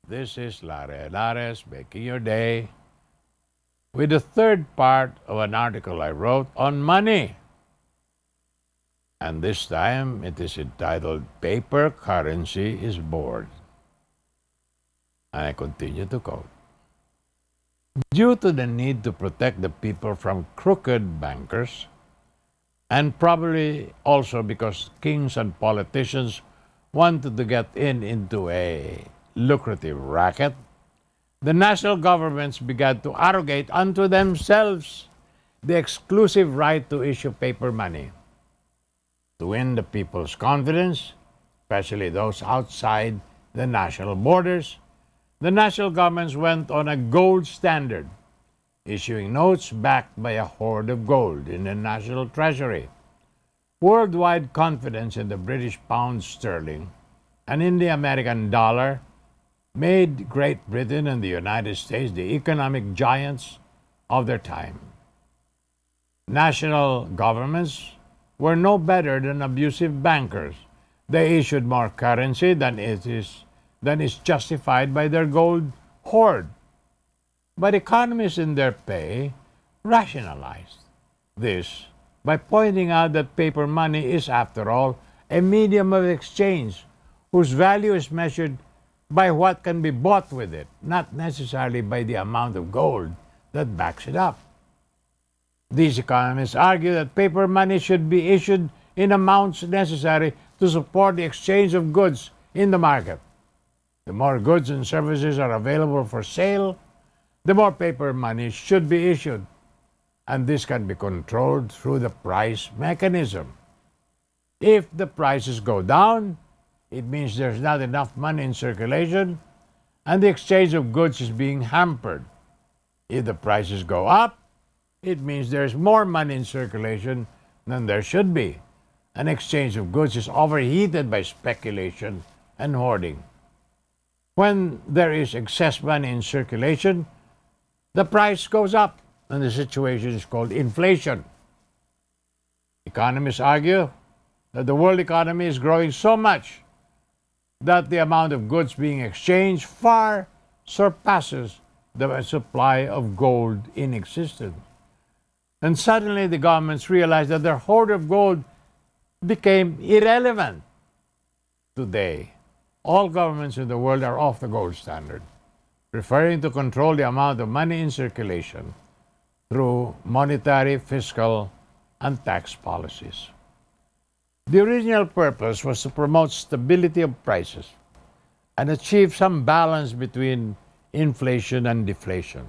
This is Lara Lares making your day with the third part of an article I wrote on money. And this time it is entitled Paper Currency is Born. And I continue to quote. Due to the need to protect the people from crooked bankers, and probably also because kings and politicians wanted to get into a lucrative racket, the national governments began to arrogate unto themselves the exclusive right to issue paper money. To win the people's confidence, especially those outside the national borders, the national governments went on a gold standard, issuing notes backed by a hoard of gold in the national treasury. Worldwide confidence in the British pound sterling and in the American dollar made Great Britain and the United States the economic giants of their time. National governments were no better than abusive bankers. They issued more currency than is justified by their gold hoard. But economists in their pay rationalized this by pointing out that paper money is, after all, a medium of exchange whose value is measured by what can be bought with it, not necessarily by the amount of gold that backs it up. These economists argue that paper money should be issued in amounts necessary to support the exchange of goods in the market. The more goods and services are available for sale, the more paper money should be issued, and this can be controlled through the price mechanism. If the prices go down, it means there's not enough money in circulation and the exchange of goods is being hampered. If the prices go up, it means there's more money in circulation than there should be. An exchange of goods is overheated by speculation and hoarding. When there is excess money in circulation, the price goes up, and the situation is called inflation. Economists argue that the world economy is growing so much that the amount of goods being exchanged far surpasses the supply of gold in existence. And suddenly the governments realized that their hoard of gold became irrelevant. Today, all governments in the world are off the gold standard, preferring to control the amount of money in circulation through monetary, fiscal, and tax policies. The original purpose was to promote stability of prices and achieve some balance between inflation and deflation.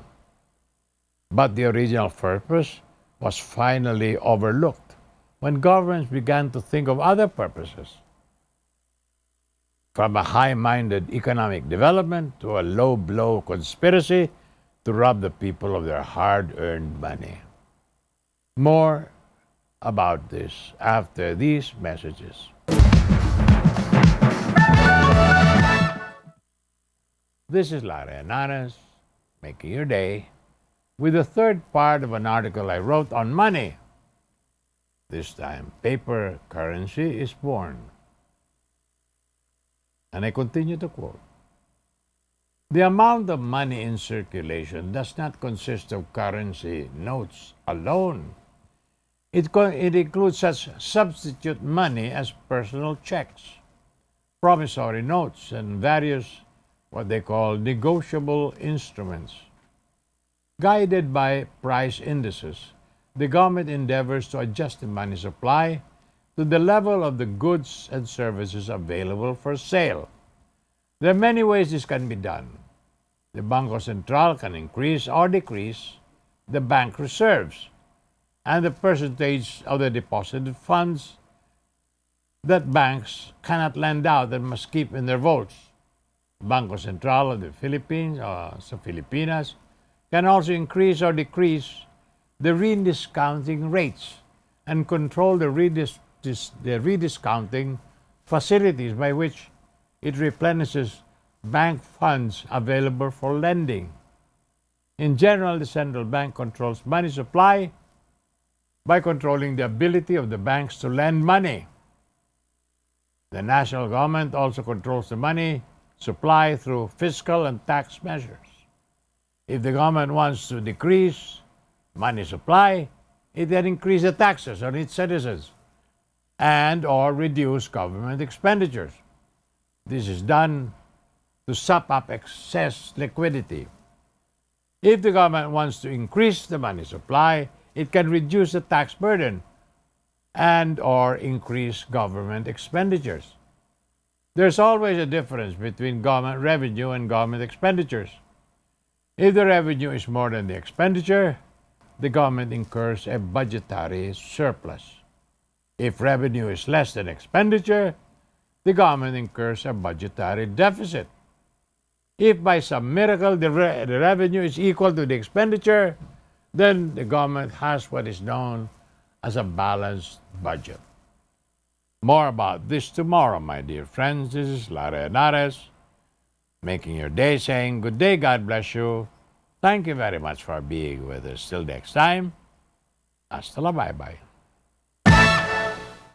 But the original purpose was finally overlooked when governments began to think of other purposes. From a high-minded economic development to a low-blow conspiracy to rob the people of their hard-earned money. More about this after these messages. This is Lara Hernandez making your day with the third part of an article I wrote on money. This time, paper currency is born. And I continue to quote. The amount of money in circulation does not consist of currency notes alone. It includes such substitute money as personal checks, promissory notes, and various what they call negotiable instruments. Guided by price indices, the government endeavors to adjust the money supply to the level of the goods and services available for sale. There are many ways this can be done. The Banco Central can increase or decrease the bank reserves and the percentage of the deposited funds that banks cannot lend out and must keep in their vaults. Banco Central of the Philippines, sa Filipinas, can also increase or decrease the rediscounting rates and control the rediscounting facilities by which it replenishes bank funds available for lending. In general, the central bank controls money supply by controlling the ability of the banks to lend money. The national government also controls the money supply through fiscal and tax measures. If the government wants to decrease money supply, it can increase the taxes on its citizens and or reduce government expenditures. This is done to sop up excess liquidity. If the government wants to increase the money supply, it can reduce the tax burden and or increase government expenditures. There's always a difference between government revenue and government expenditures. If the revenue is more than the expenditure, the government incurs a budgetary surplus. If revenue is less than expenditure, the government incurs a budgetary deficit. If by some miracle the revenue is equal to the expenditure, then the government has what is known as a balanced budget. More about this tomorrow, my dear friends. This is Lara Henares, making your day, saying good day, God bless you. Thank you very much for being with us. Till next time, hasta la bye-bye.